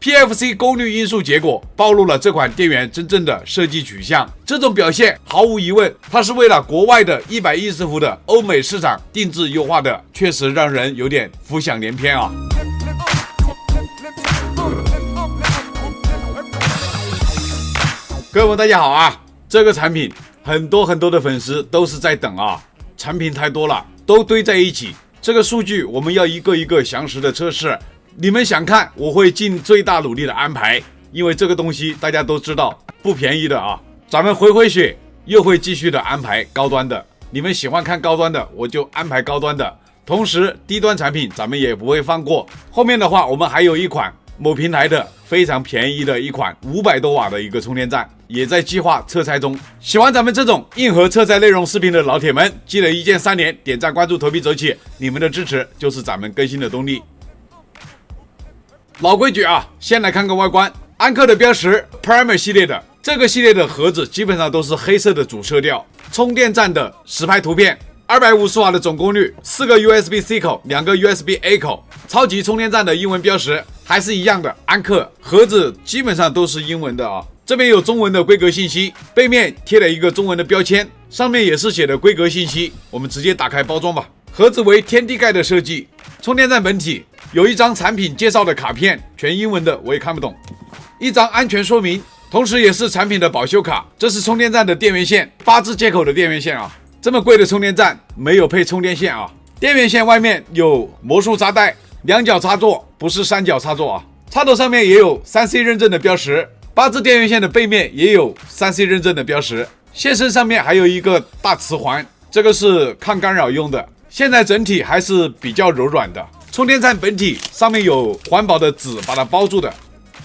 PFC 功率因素结果暴露了这款电源真正的设计取向。这种表现毫无疑问，它是为了国外的110伏的欧美市场定制优化的，确实让人有点浮想联翩啊。各位大家好啊，这个产品很多的粉丝都是在等啊，产品太多了，都堆在一起，这个数据我们要一个一个详实的测试。你们想看，我会尽最大努力的安排，因为这个东西大家都知道不便宜的啊。咱们回血，又会继续的安排高端的，你们喜欢看高端的，我就安排高端的。同时，低端产品咱们也不会放过。后面的话，我们还有一款某平台的非常便宜的一款500多瓦的一个充电站，也在计划测拆中。喜欢咱们这种硬核测拆内容视频的老铁们，记得一键3连，点赞、关注、投币走起，你们的支持就是咱们更新的动力。老规矩啊，先来看个外观。安克的标识 Primer 系列的这个系列的盒子基本上都是黑色的主色调。充电站的实拍图片，250瓦的总功率，4个 USB-C 口，2个 USB-A 口。超级充电站的英文标识还是一样的，安克盒子基本上都是英文的啊。这边有中文的规格信息，背面贴了一个中文的标签，上面也是写的规格信息。我们直接打开包装吧。盒子为天地盖的设计，充电站本体有一张产品介绍的卡片，全英文的我也看不懂，一张安全说明，同时也是产品的保修卡。这是充电站的电源线，8支接口的电源线啊，这么贵的充电站没有配充电线啊。电源线外面有魔术扎带，2角插座，不是3角插座啊。插头上面也有 3C 认证的标识，8支电源线的背面也有 3C 认证的标识，线身上面还有一个大磁环，这个是抗干扰用的。现在整体还是比较柔软的。充电站本体上面有环保的纸把它包住的，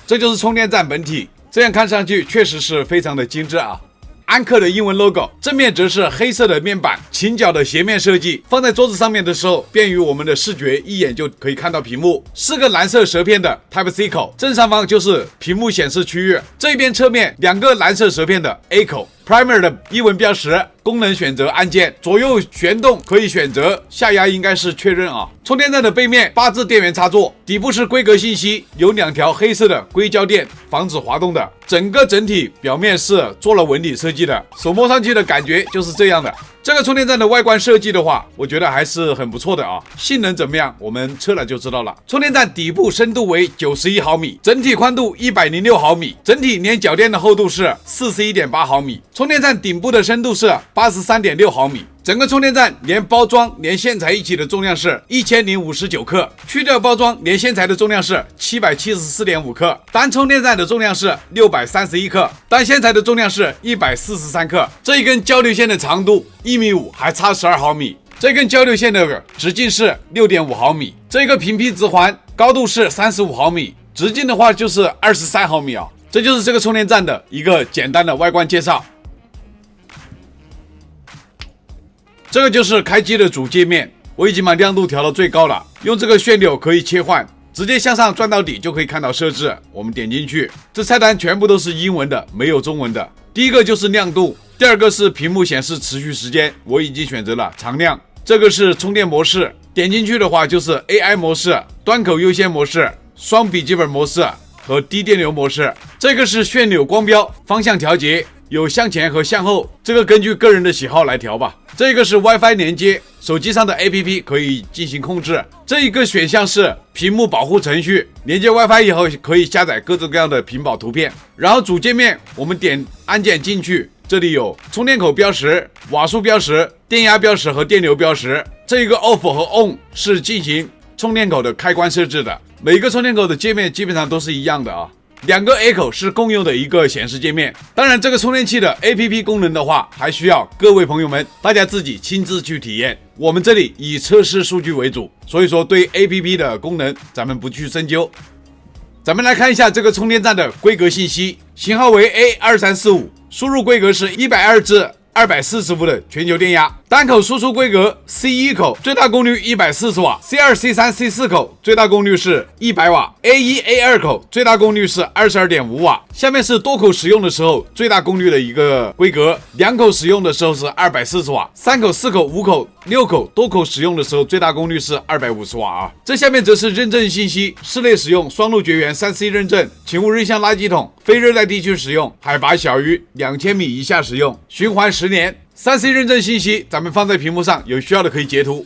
这就是充电站本体，这样看上去确实是非常的精致啊。安克的英文 logo， 正面则是黑色的面板，倾角的斜面设计，放在桌子上面的时候，便于我们的视觉一眼就可以看到屏幕。4个蓝色舌片的 Type-C 口，正上方就是屏幕显示区域，这边侧面2个蓝色舌片的 A 口。Primer 的英文标识，功能选择按键，左右旋动可以选择，下压应该是确认啊。充电站的背面8支电源插座，底部是规格信息，有2条黑色的硅胶垫，防止滑动的。整体表面是做了纹理设计的，手摸上去的感觉就是这样的。这个充电站的外观设计的话，我觉得还是很不错的啊。性能怎么样，我们测了就知道了。充电站底部深度为91毫米，整体宽度106毫米，整体连脚垫的厚度是41.8毫米。充电站顶部的深度是83.6毫米。整个充电站连包装连线材一起的重量是1059克，去掉包装连线材的重量是774.5克，单充电站的重量是631克，单线材的重量是143克。这一根交流线的长度1.5米，还差12毫米。这根交流线的直径是6.5毫米，这个平皮直环高度是35毫米，直径的话就是23毫米啊。这就是这个充电站的一个简单的外观介绍。这个就是开机的主界面，我已经把亮度调到最高了，用这个旋钮可以切换，直接向上转到底就可以看到设置。我们点进去，这菜单全部都是英文的，没有中文的。第一个就是亮度，第二个是屏幕显示持续时间，我已经选择了常亮。这个是充电模式，点进去的话就是 AI 模式、端口优先模式、双笔记本模式和低电流模式。这个是旋钮光标方向调节，有向前和向后，这个根据个人的喜好来调吧。这个是 WiFi 连接，手机上的 APP 可以进行控制。这一个选项是屏幕保护程序，连接 WiFi 以后可以下载各种各样的屏保图片。然后主界面我们点按键进去，这里有充电口标识、瓦数标识、电压标识和电流标识。这一个 Off 和 On 是进行充电口的开关设置的，每个充电口的界面基本上都是一样的啊。2个 A 口是共用的一个显示界面，当然这个充电器的 APP 功能的话，还需要各位朋友们大家自己亲自去体验。我们这里以测试数据为主，所以说对 APP 的功能咱们不去深究。咱们来看一下这个充电站的规格信息，型号为 A2345，输入规格是120至240伏的全球电压，单口输出规格 C1 口最大功率140瓦 ，C2、C3、C4 口最大功率是100瓦 ，A1、A2 口最大功率是22.5瓦。下面是多口使用的时候最大功率的一个规格，2口使用的时候是240瓦，3口、4口、5口、6口多口使用的时候最大功率是250瓦啊。这下面则是认证信息：室内使用双路绝缘 3C 认证，请勿扔向垃圾桶，非热带地区使用，海拔小于2000米以下使用，循环10年。3C 认证信息咱们放在屏幕上，有需要的可以截图。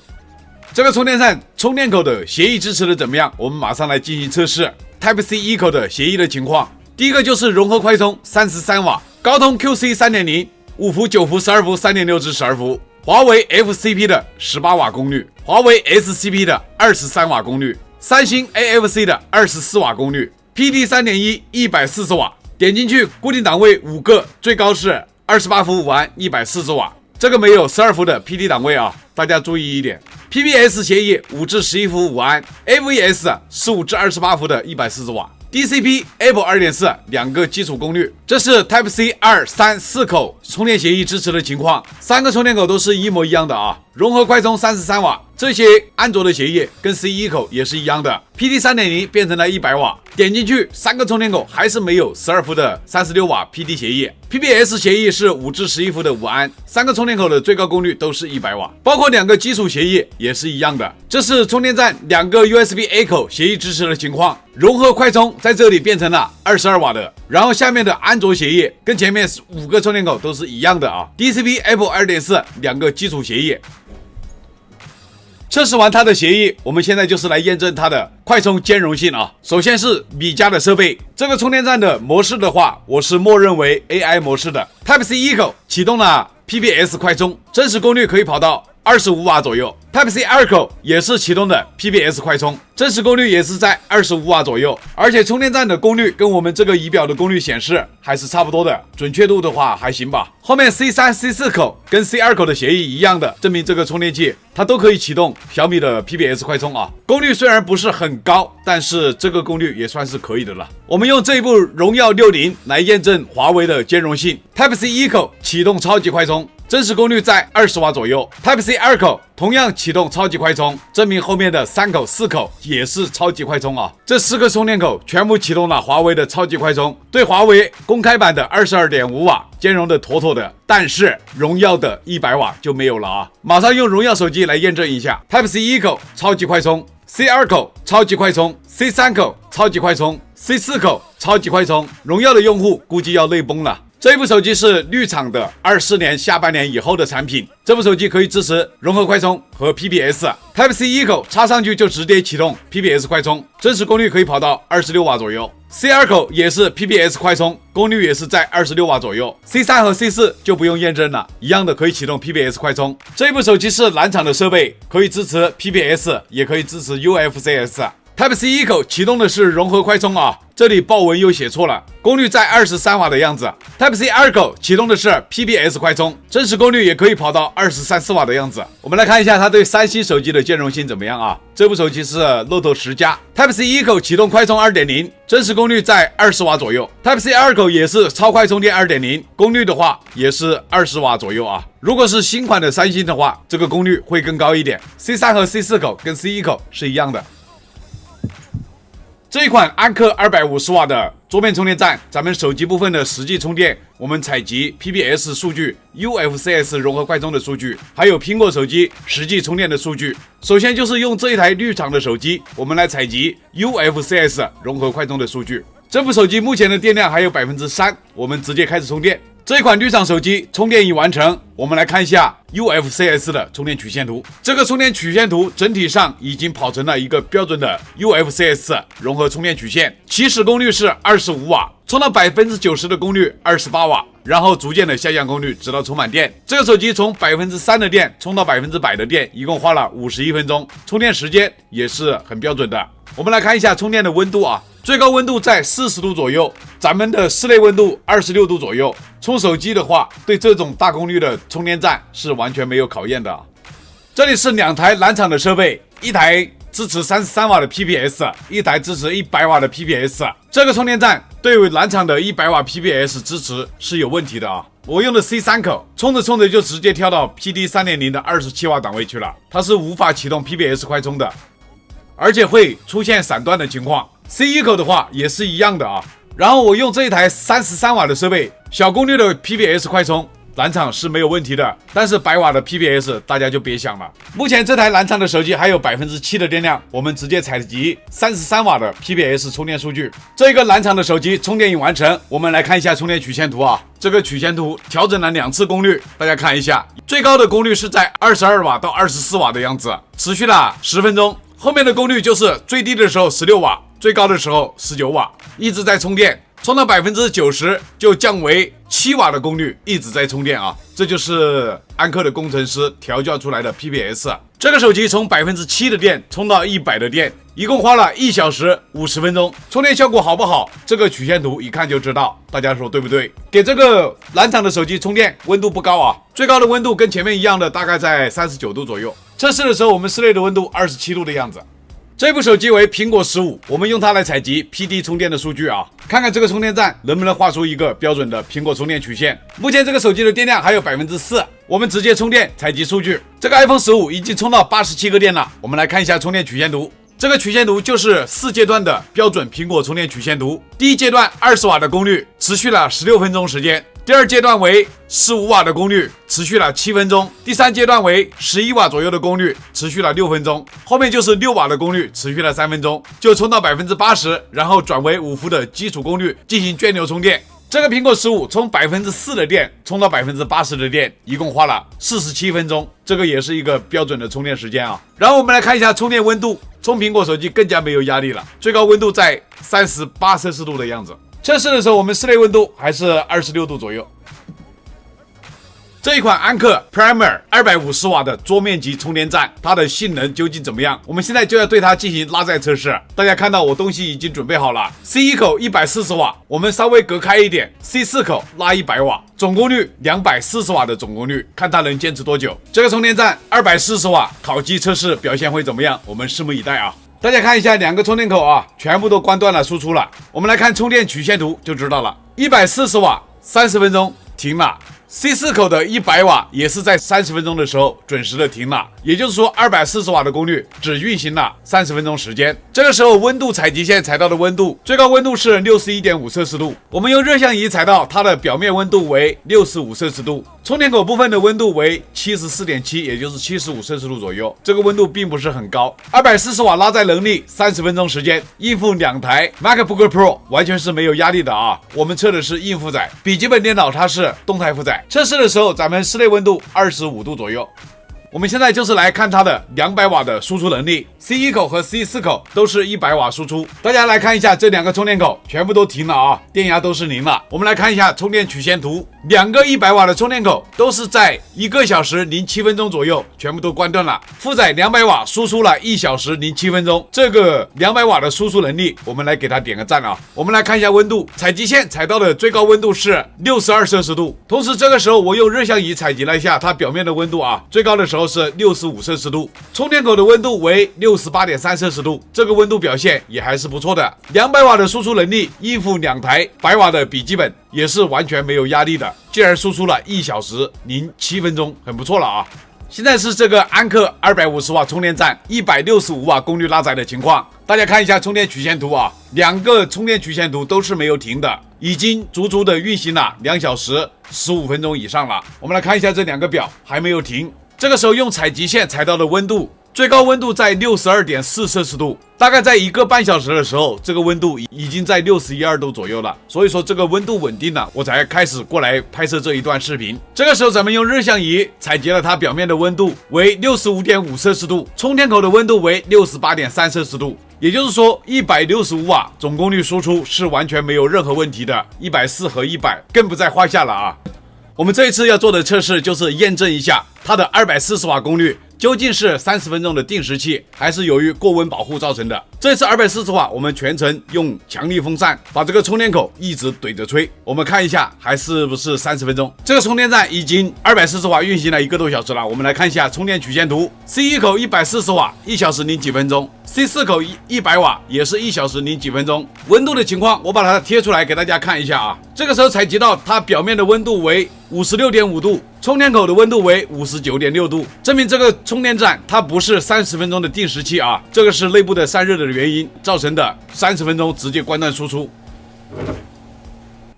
这个充电站充电口的协议支持的怎么样？我们马上来进行测试 Type-C 1口的协议的情况。第一个就是融合快充33瓦，高通 QC 3.0 5伏、9伏、12伏、3.6至12伏，华为 FCP 的18瓦功率，华为 SCP 的23瓦功率，三星 AFC 的24瓦功率， PD 3.1 140瓦，点进去固定档位5个，最高是28伏5安140瓦，这个没有12伏的 PD 档位啊，大家注意一点。PBS 协议5至11伏5安 ，AVS 15至28伏的140瓦。DCP Apple 2.4 两个基础功率，这是 Type-C 2、3、4口充电协议支持的情况，3个充电口都是一模一样的啊。融合快充33瓦，这些安卓的协议跟 C1 口也是一样的 ，PD 3.0 变成了100瓦，点进去3个充电口还是没有12伏的36瓦 PD 协议。PBS 协议是5至11伏的5安，3个充电口的最高功率都是100瓦，包括2个基础协议也是一样的。这是充电站2个 USB-A 口协议支持的情况，融合快充在这里变成了22瓦的，然后下面的安卓协议跟前面5个充电口都是一样的啊。DCP Apple 2.4 两个基础协议。测试完它的协议，我们现在就是来验证它的快充兼容性啊。首先是米家的设备，这个充电站的模式的话，我是默认为 AI 模式的。Type-C 1口启动了 PBS 快充，真实功率可以跑到25瓦左右。Type-C 2口也是启动的 PBS 快充，真实功率也是在25瓦左右，而且充电站的功率跟我们这个仪表的功率显示还是差不多的，准确度的话还行吧。后面 C3、C4 口跟 C2 口的协议一样的，证明这个充电器它都可以启动小米的 PBS 快充啊。功率虽然不是很高，但是这个功率也算是可以的了。我们用这一部荣耀60来验证华为的兼容性。Type-C 1口启动超级快充，真实功率在20瓦左右。Type-C 2口同样启动超级快充，证明后面的3口、4口也是超级快充啊。这4个充电口全部启动了华为的超级快充，对华为公开版的22.5瓦兼容的妥妥的，但是荣耀的100瓦就没有了啊。马上用荣耀手机来验证一下 Type-C 1口超级快充， C2 口超级快充， C3 口超级快充， C4 口超级快充，荣耀的用户估计要泪崩了。这一部手机是绿厂的24年下半年以后的产品，这部手机可以支持融合快充和 PBS。 Type-C 1口插上去就直接启动 PBS 快充，真实功率可以跑到26瓦左右。 C2 口也是 PBS 快充，功率也是在26瓦左右。 C3 和 C4 就不用验证了，一样的可以启动 PBS 快充。这一部手机是蓝厂的设备，可以支持 PBS， 也可以支持 UFCS。Type-C 1口启动的是融合快充啊，这里报文又写错了，功率在23瓦的样子。Type-C 2口启动的是 PBS 快充，真实功率也可以跑到23、4瓦的样子。我们来看一下它对三星手机的兼容性怎么样啊？这部手机是 Note 10加 ，Type-C 1口启动快充 2.0， 真实功率在20瓦左右。Type-C 2口也是超快充电 2.0， 功率的话也是20瓦左右啊。如果是新款的三星的话，这个功率会更高一点。C3 和 C4 口跟 C1 口是一样的。这一款安克250瓦的桌面充电站，咱们手机部分的实际充电，我们采集 PBS 数据、UFCS 融合快充的数据，还有苹果手机实际充电的数据。首先就是用这一台绿厂的手机，我们来采集 UFCS 融合快充的数据。这部手机目前的电量还有 3%， 我们直接开始充电。这一款绿厂手机充电已完成，我们来看一下 UFCS 的充电曲线图。这个充电曲线图整体上已经跑成了一个标准的 UFCS 融合充电曲线，起始功率是25瓦，充到 90% 的功率28瓦，然后逐渐的下降功率直到充满电。这个手机从 3% 的电充到 100% 的电，一共花了51分钟，充电时间也是很标准的。我们来看一下充电的温度啊，最高温度在40度左右，咱们的室内温度26度左右。充手机的话，对这种大功率的充电站是完全没有考验的。这里是2台蓝厂的设备，一台支持33瓦的 PBS， 一台支持100瓦的 PBS。这个充电站对于蓝厂的100瓦 PBS 支持是有问题的啊。我用的 C3 口，充着充着就直接跳到 PD 3.0 的27瓦档位去了，它是无法启动 PBS 快充的，而且会出现闪断的情况。C1 口的话也是一样的啊。然后我用这一台33瓦的设备，小功率的 PBS 快充，蓝厂是没有问题的，但是100瓦的 PBS 大家就别想了。目前这台蓝厂的手机还有 7% 的电量，我们直接采集33瓦的 PBS 充电数据。这个蓝厂的手机充电已完成，我们来看一下充电曲线图啊。这个曲线图调整了2次功率，大家看一下，最高的功率是在22瓦到24瓦的样子，持续了10分钟。后面的功率就是最低的时候16瓦，最高的时候19瓦，一直在充电。充到 90% 就降为7瓦的功率，一直在充电啊！这就是安克的工程师调教出来的 PBS。这个手机从 7% 的电充到100的电，一共花了1小时50分钟。充电效果好不好？这个曲线图一看就知道，大家说对不对？给这个蓝厂的手机充电，温度不高啊，最高的温度跟前面一样的，大概在39度左右。测试的时候，我们室内的温度27度的样子。这部手机为苹果15，我们用它来采集 PD 充电的数据啊，看看这个充电站能不能画出一个标准的苹果充电曲线。目前这个手机的电量还有 4%， 我们直接充电采集数据。这个 iPhone 15已经充到87个电了，我们来看一下充电曲线图。这个曲线图就是4阶段的标准苹果充电曲线图。第一阶段20瓦的功率，持续了16分钟时间。第二阶段为15瓦的功率，持续了7分钟。第三阶段为11瓦左右的功率，持续了6分钟。后面就是6瓦的功率，持续了3分钟，就充到 80%， 然后转为5伏的基础功率进行涓流充电。这个苹果15从 4% 的电充到 80% 的电，一共花了47分钟，这个也是一个标准的充电时间啊。然后我们来看一下充电温度，充苹果手机更加没有压力了，最高温度在38摄氏度的样子。测试的时候，我们室内温度还是26度左右。这一款安克 Primer 250瓦的桌面级充电站，它的性能究竟怎么样？我们现在就要对它进行拉载测试。大家看到我东西已经准备好了 ，C1 口140瓦，我们稍微隔开一点 ，C4 口拉100瓦，总功率240瓦的总功率，看它能坚持多久。这个充电站240瓦，烤机测试表现会怎么样？我们拭目以待啊！大家看一下2个充电口啊，全部都关断了输出了。我们来看充电曲线图就知道了，140瓦30分钟停了。C4 口的100瓦也是在30分钟的时候准时的停了，也就是说240瓦的功率只运行了30分钟时间。这个时候温度采集线采到的温度，最高温度是 61.5 摄氏度，我们用热像仪采到它的表面温度为65摄氏度，充电口部分的温度为 74.7， 也就是75摄氏度左右，这个温度并不是很高。240瓦拉载能力30分钟时间，应付2台 MacBook Pro 完全是没有压力的啊。我们测的是硬负载，笔记本电脑它是动态负载。测试的时候，咱们室内温度25度左右。我们现在就是来看它的200瓦的输出能力 ，C1 口和 C4 口都是100瓦输出。大家来看一下这2个充电口全部都停了啊，电压都是0了。我们来看一下充电曲线图，2个100瓦的充电口都是在1个小时07分钟左右全部都关断了。负载200瓦，输出了1小时07分钟，这个200瓦的输出能力，我们来给它点个赞啊。我们来看一下温度，采集线采到的最高温度是62摄氏度，同时这个时候我用热像仪采集了一下它表面的温度啊，最高的时候是65摄氏度，充电口的温度为68.3摄氏度，这个温度表现也还是不错的。200瓦的输出能力应付2台100瓦的笔记本，也是完全没有压力的，竟然输出了1小时07分钟，很不错了啊。现在是这个安克250瓦充电站165瓦功率拉载的情况，大家看一下充电曲线图啊，2个充电曲线图都是没有停的，已经足足的运行了2小时15分钟以上了。我们来看一下这2个表还没有停，这个时候用采集线采到的温度，最高温度在 62.4 摄氏度，大概在1个半小时的时候，这个温度已经在61.2度左右了，所以说这个温度稳定了，我才开始过来拍摄这一段视频。这个时候咱们用热像仪采集了它表面的温度为 65.5 摄氏度，充电口的温度为 68.3 摄氏度，也就是说165瓦总功率输出是完全没有任何问题的，140和100更不在话下了啊。我们这一次要做的测试就是验证一下它的240瓦功率究竟是30分钟的定时器，还是由于过温保护造成的。这次240瓦我们全程用强力风扇把这个充电口一直怼着吹，我们看一下还是不是30分钟。这个充电站已经240瓦运行了1个多小时了，我们来看一下充电曲线图， C1 口140瓦1小时0几分钟， C4 口100瓦也是1小时0几分钟。温度的情况我把它贴出来给大家看一下啊。这个时候采集到它表面的温度为56.5度，充电口的温度为59.6度，证明这个充电站它不是30分钟的定时器啊，这个是内部的散热的原因造成的，30分钟直接关断输出。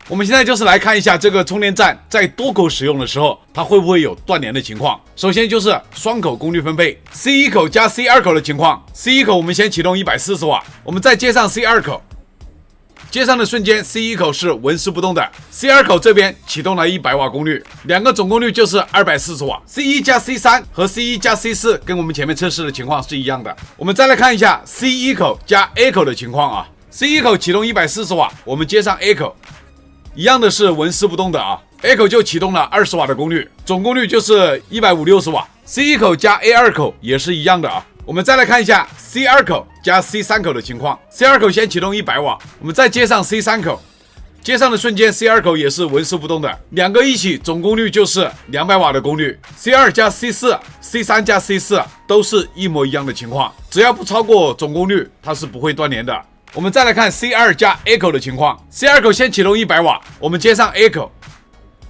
我们现在就是来看一下这个充电站在多口使用的时候，它会不会有断连的情况。首先就是双口功率分配 ，C1 口加 C2 口的情况。C1 口我们先启动140瓦，我们再接上 C2 口，接上的瞬间 C1 口是纹丝不动的 ，C2 口这边启动了100瓦功率，两个总功率就是240瓦。C1 加 C3 和 C1 加 C4 跟我们前面测试的情况是一样的。我们再来看一下 C1 口加 A 口的情况啊。C1 口启动140瓦，我们接上 A 口。一样的是纹丝不动的啊 ，A 口就启动了20瓦的功率，总功率就是150-160瓦。C1 口加 A2 口也是一样的啊。我们再来看一下 C2 口加 C3 口的情况。C2 口先启动100瓦，我们再接上 C3 口，接上的瞬间 C2 口也是纹丝不动的，两个一起总功率就是200瓦的功率。C2 加 C4、C3 加 C4 都是一模一样的情况，只要不超过总功率，它是不会断连的。我们再来看 C2 加 A 口的情况 ，C2 口先启动100瓦，我们接上 A 口，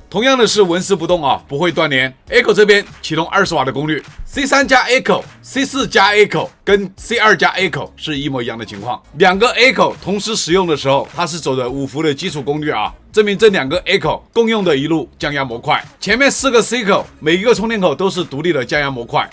同样的是纹丝不动啊，不会断连。A 口这边启动20瓦的功率 ，C3 加 A 口、C4 加 A 口跟 C2 加 A 口是一模一样的情况。两个 A 口同时使用的时候，它是走的5伏的基础功率啊，证明这两个 A 口共用的一路降压模块。前面4个 C 口，每一个充电口都是独立的降压模块。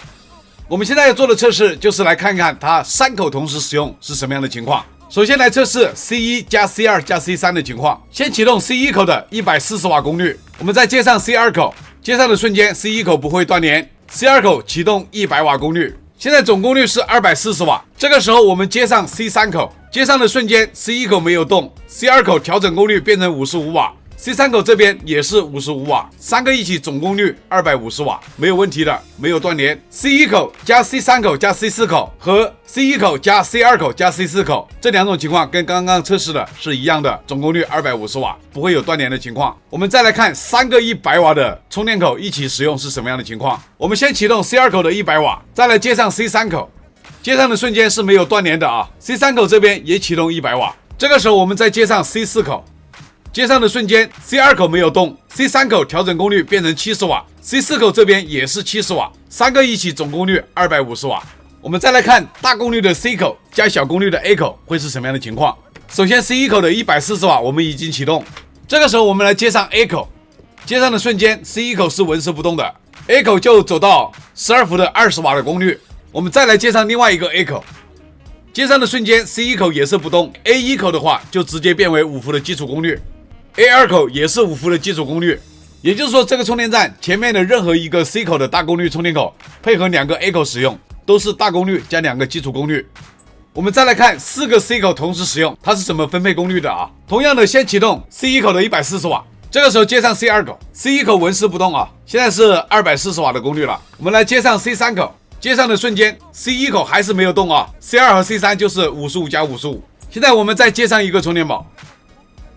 我们现在要做的测试就是来看看它3口同时使用是什么样的情况。首先来测试 C1 加 C2 加 C3 的情况，先启动 C1 口的140瓦功率，我们再接上 C2 口，接上的瞬间 C1 口不会断连 ，C2 口启动100瓦功率，现在总功率是240瓦。这个时候我们接上 C3 口，接上的瞬间 C1 口没有动 ，C2 口调整功率变成55瓦。C3 口这边也是55瓦，三个一起总功率250瓦，没有问题的，没有断连。C1 口加 C3 口加 C4 口和 C1 口加 C2 口加 C4 口这两种情况跟刚刚测试的是一样的，总功率250瓦，不会有断连的情况。我们再来看3个100瓦的充电口一起使用是什么样的情况。我们先启动 C2 口的100瓦，再来接上 C3 口，接上的瞬间是没有断连的啊。C3 口这边也启动100瓦，这个时候我们再接上 C4 口。接上的瞬间 ，C2 口没有动 ，C3 口调整功率变成70瓦 ，C4 口这边也是70瓦，三个一起总功率250瓦。我们再来看大功率的 C 口加小功率的 A 口会是什么样的情况。首先 C1 口的140瓦我们已经启动，这个时候我们来接上 A 口，接上的瞬间 C1 口是纹丝不动的 ，A 口就走到12伏的20瓦的功率。我们再来接上另外一个 A 口。接上的瞬间 ，C1 口也是不动 ，A1 口的话就直接变为5伏的基础功率 ，A2 口也是5伏的基础功率。也就是说，这个充电站前面的任何一个 C 口的大功率充电口，配合2个 A 口使用，都是大功率加2个基础功率。我们再来看4个 C 口同时使用，它是怎么分配功率的啊？同样的，先启动 C1 口的140瓦，这个时候接上 C2 口，C1 口纹丝不动啊，现在是240瓦的功率了。我们来接上 C3 口。接上的瞬间 ，C1 口还是没有动啊 ，C2 和 C3 就是55加55。现在我们再接上一个充电宝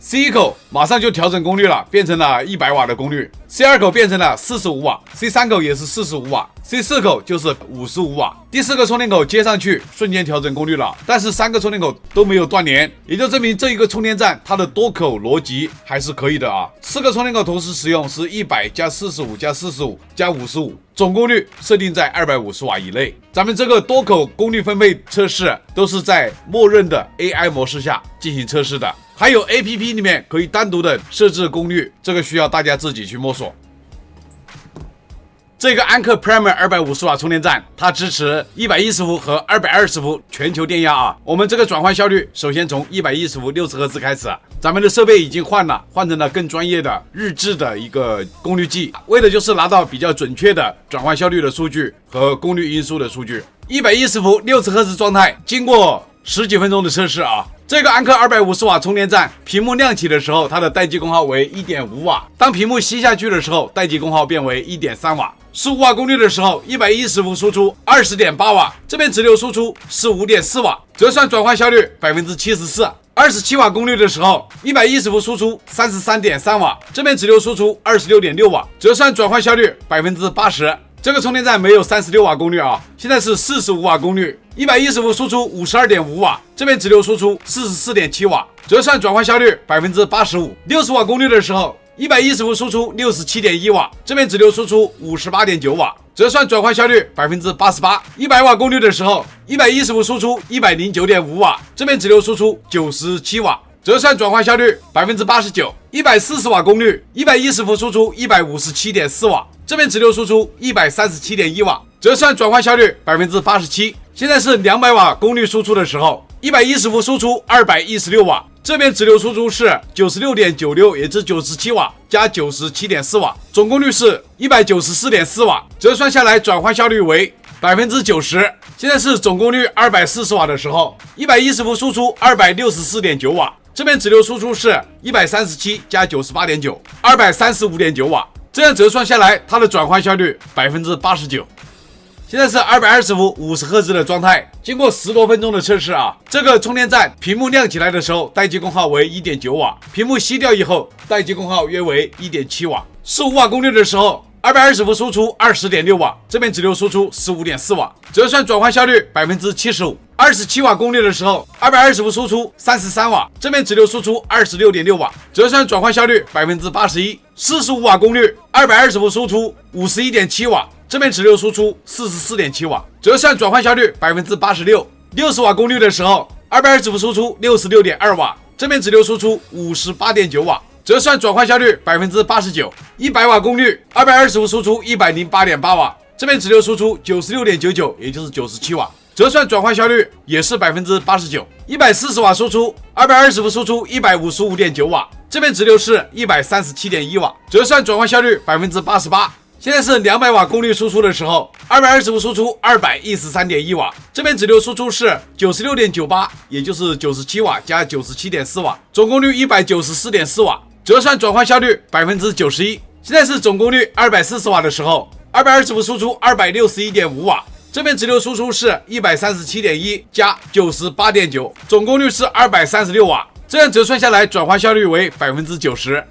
，C1 口马上就调整功率了，变成了100瓦的功率 ，C2 口变成了45瓦 ，C3 口也是45瓦 ，C4 口就是55瓦。第4个充电口接上去，瞬间调整功率了，但是3个充电口都没有断连，也就证明这一个充电站它的多口逻辑还是可以的啊。4个充电口同时使用是100加45加45加55。总功率设定在250瓦以内。咱们这个多口功率分配测试都是在默认的 AI 模式下进行测试的，还有 APP 里面可以单独的设置功率，这个需要大家自己去摸索。这个安克 Premier 250瓦充电站，它支持110伏和220伏全球电压啊。我们这个转换效率，首先从110伏60赫兹开始。咱们的设备已经换成了更专业的日制的一个功率计，为的就是拿到比较准确的转换效率的数据和功率因素的数据。110伏60赫兹状态，经过10几分钟的测试啊。这个安克250瓦充电站屏幕亮起的时候，它的待机功耗为 1.5 瓦，当屏幕熄下去的时候，待机功耗变为 1.3 瓦。15瓦功率的时候，110伏输出 20.8 瓦，这边直流输出是 5.4 瓦，折算转换效率 74%。27瓦功率的时候，110伏输出 33.3 瓦，这边直流输出 26.6 瓦，折算转换效率 80%。这个充电站没有36瓦功率啊，现在是45瓦功率，110伏输出52.5瓦，这边直流输出44.7瓦，折算转换效率85%，60瓦功率的时候110伏输出67.1瓦，这边直流输出58.9瓦，折算转换效率88%，100瓦功率的时候110伏输出109.5瓦，这边直流输出97瓦，折算转换效率89%，140瓦功率110伏输出157.4瓦，这边直流输出137.1瓦，折算转换效率87%。现在是200瓦功率输出的时候，110伏输出216瓦，这边直流输出是96.96，也就是97瓦加97.4瓦，总功率是194.4瓦，折算下来转换效率为90%。现在是总功率240瓦的时候，110伏输出264.9瓦，这边直流输出是137加98.9，235.9瓦，这样折算下来它的转换效率89%。现在是220伏50赫兹的状态，经过10多分钟的测试啊，这个充电站屏幕亮起来的时候待机功耗为 1.9 瓦，屏幕熄掉以后待机功耗约为 1.7 瓦。15瓦功率的时候220伏输出20.6瓦，这边直流输出15.4瓦，折算转换效率75%。27瓦功率的时候220伏输出33瓦，这边直流输出26.6瓦，折算转换效率81%。45瓦功率220伏输出51.7瓦，这边直流输出44.7瓦，折算转换效率86%。60瓦功率的时候220伏输出66.2瓦，这边直流输出58.9瓦，折算转换效率89%。100瓦功率220伏输出108.8瓦，这边直流输出96.99，也就是97瓦，折算转换效率也是89%。140瓦输出220伏输出155.9瓦，这边直流是137.1瓦，折算转换效率88%。现在是200瓦功率输出的时候，220伏输出213.1瓦，这边直流输出是96.98，也就是97瓦加97.4瓦，总功率194.4瓦，折算转换效率91%。现在是总功率240瓦的时候，220伏输出261.5瓦，这边直流输出是137.1加98.9，总功率是236瓦，这样折算下来转换效率为90%。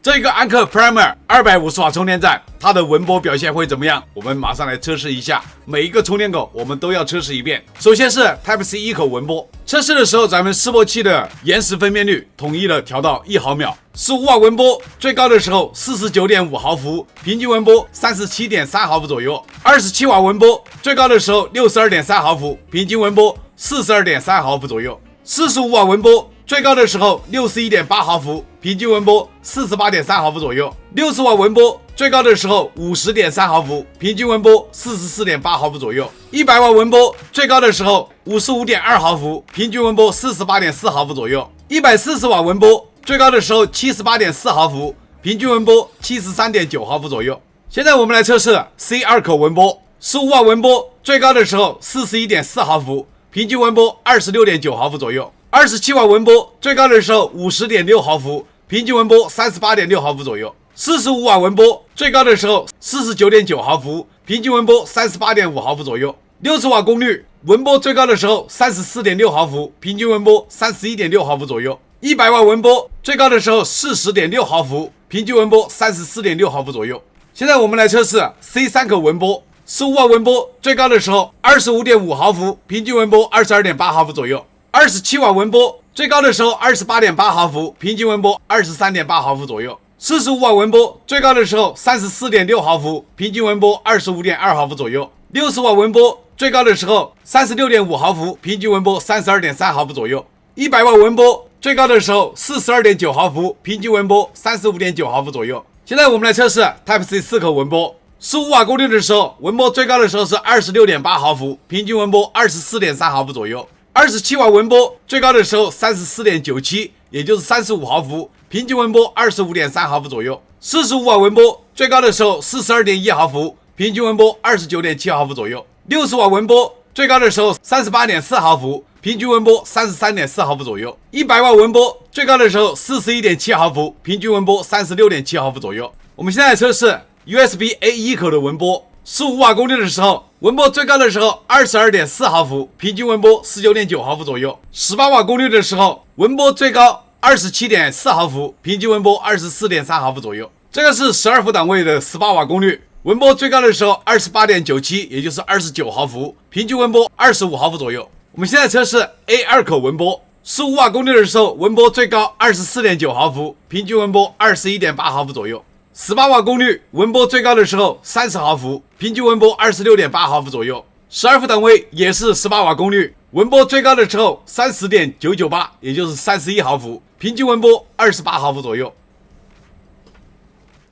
这个安克 Primer 250瓦充电站，它的文波表现会怎么样？我们马上来测试一下。每一个充电口我们都要测试一遍。首先是 Type-C 一口文波，测试的时候咱们示波器的延时分辨率统一的调到1毫秒。15瓦文波最高的时候 49.5 毫伏，平均文波 37.3 毫伏左右。27瓦文波最高的时候 62.3 毫伏，平均文波 42.3 毫伏左右。45瓦文波最高的时候 61.8 毫伏，平均文波 48.3 毫伏左右。60瓦文波最高的时候 50.3 毫伏，平均文波 44.8 毫伏左右。100瓦文波最高的时候 55.2 毫伏，平均文波 48.4 毫伏左右。140瓦文波最高的时候 78.4 毫伏，平均文波 73.9 毫伏左右。现在我们来测试 C 二口文波，15瓦文波最高的时候 41.4 毫伏，平均文波 26.9 毫伏左右。27瓦文波最高的时候 50.6 毫伏，平均文波 38.6 毫伏左右。45瓦文波最高的时候 49.9 毫伏，平均文波 38.5 毫伏左右。60瓦功率文波最高的时候 34.6 毫伏，平均文波 31.6 毫伏左右。100瓦文波最高的时候 40.6 毫伏，平均文波 34.6 毫伏左右。现在我们来测试 C 三口文波，15瓦文波最高的时候 25.5 毫伏，平均文波 22.8 毫伏左右。27瓦文波最高的时候 28.8 毫伏，平均文波 23.8 毫伏左右。45瓦文波最高的时候 34.6 毫伏，平均文波 25.2 毫伏左右。60瓦文波最高的时候 36.5 毫伏，平均文波 32.3 毫伏左右。100瓦文波最高的时候 42.9 毫伏，平均文波 35.9 毫伏左右。现在我们来测试 Type-C 四口文波，15瓦功率的时候文波最高的时候是 26.8 毫伏，平均文波 24.3 毫伏左右。27瓦文波最高的时候 34.97， 也就是35毫伏，平均文波 25.3 毫伏左右。45瓦文波最高的时候 42.1 毫伏，平均文波 29.7 毫伏左右。60瓦文波最高的时候 38.4 毫伏，平均文波 33.4 毫伏左右。100瓦文波最高的时候 41.7 毫伏，平均文波 36.7 毫伏左右。我们现在测试 USB-A 一口的文波，15瓦功率的时候文波最高的时候 22.4 毫伏，平均文波 19.9 毫伏左右。18瓦功率的时候文波最高 27.4 毫伏，平均文波 24.3 毫伏左右。这个是12伏档位的18瓦功率。温波最高的时候 28.97， 也就是29毫伏，平均温波25毫伏左右。我们现在测试 A2 口温波，15瓦功率的时候温波最高 24.9 毫伏，平均温波21.8毫伏左右。18瓦功率温波最高的时候30毫伏，平均温波26.8毫伏左右。12伏档位也是18瓦功率，温波最高的时候 30.998， 也就是31毫伏，平均温波28毫伏左右。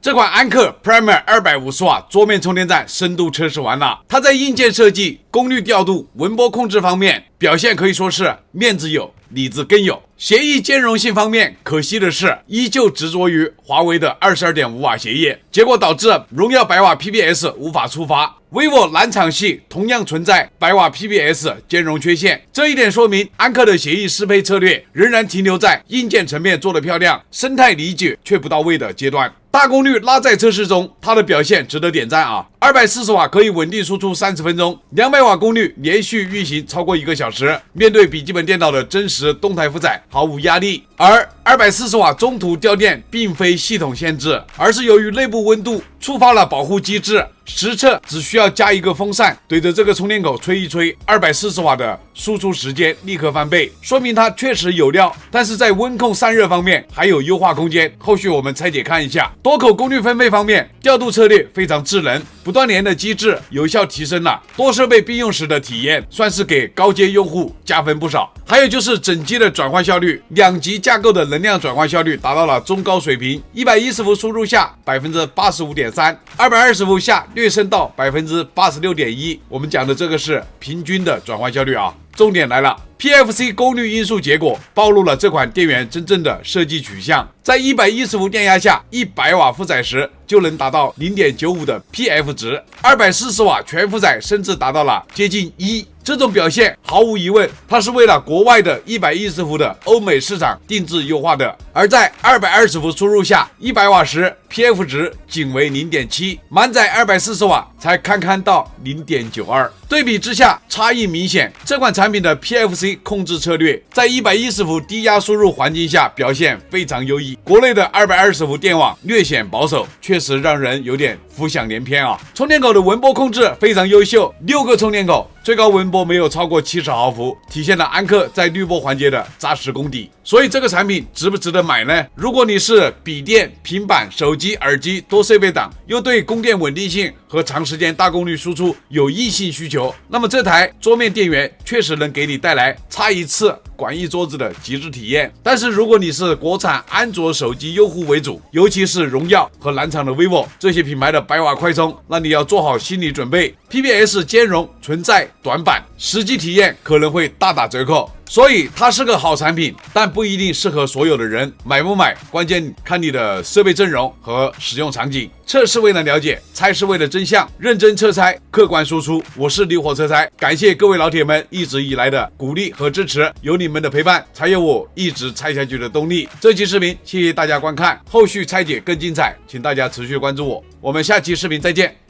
这款安克 Primer 250瓦桌面充电站深度测试完了，它在硬件设计、功率调度、温波控制方面表现可以说是面子有，里子更有。协议兼容性方面，可惜的是依旧执着于华为的 22.5 瓦协议，结果导致荣耀100瓦 PPS 无法触发。vivo 蓝厂系同样存在100瓦 PPS 兼容缺陷，这一点说明安克的协议适配策略仍然停留在硬件层面做得漂亮，生态理解却不到位的阶段。大功率拉载测试中，它的表现值得点赞啊！240瓦可以稳定输出30分钟，200瓦功率连续运行超过1个小时，面对笔记本电脑的真实动态负载毫无压力。而240瓦中途掉电并非系统限制，而是由于内部温度触发了保护机制，实测只需要加一个风扇对着这个充电口吹一吹，240瓦的输出时间立刻翻倍，说明它确实有料。但是在温控散热方面还有优化空间，后续我们拆解看一下。多口功率分配方面，调度策略非常智能，不断联的机制有效提升了多设备并用时的体验，算是给高阶用户加分不少。还有就是整机的转换效率，2级架构的能量转换效率达到了中高水平，110伏输入下 85.3%， 220伏下略升到 86.1%。 我们讲的这个是平均的转换效率啊。重点来了， PFC 功率因素结果暴露了这款电源真正的设计取向，在110伏电压下100瓦负载时就能达到 0.95 的 PF 值，240瓦全负载甚至达到了接近1。这种表现毫无疑问，它是为了国外的110伏的欧美市场定制优化的。而在220伏输入下100瓦时 ，PF 值仅为 0.7， 满载240瓦才堪堪到 0.92。对比之下，差异明显。这款产品的 PFC 控制策略在110伏低压输入环境下表现非常优异。国内的220伏电网略显保守，确实让人有点浮想联翩啊。充电口的温波控制非常优秀，6个充电口，最高温波没有超过70毫伏，体现了安克在滤波环节的扎实功底。所以这个产品值不值得买呢？如果你是笔电、平板、手机、耳机多设备党，又对供电稳定性和长时间大功率输出有硬性需求，那么这台桌面电源确实能给你带来插一次管一桌子的极致体验。但是如果你是国产安卓手机用户为主，尤其是荣耀和蓝厂的 vivo 这些品牌的100瓦快充，那你要做好心理准备， PPS 兼容存在短板，实际体验可能会大打折扣。所以它是个好产品，但不一定适合所有的人。买不买，关键看你的设备阵容和使用场景。测是为了了解，拆是为了真相，认真测拆，客观输出。我是离火车拆，感谢各位老铁们一直以来的鼓励和支持，有你们的陪伴，才有我一直拆下去的动力。这期视频谢谢大家观看，后续拆解更精彩，请大家持续关注我。我们下期视频再见。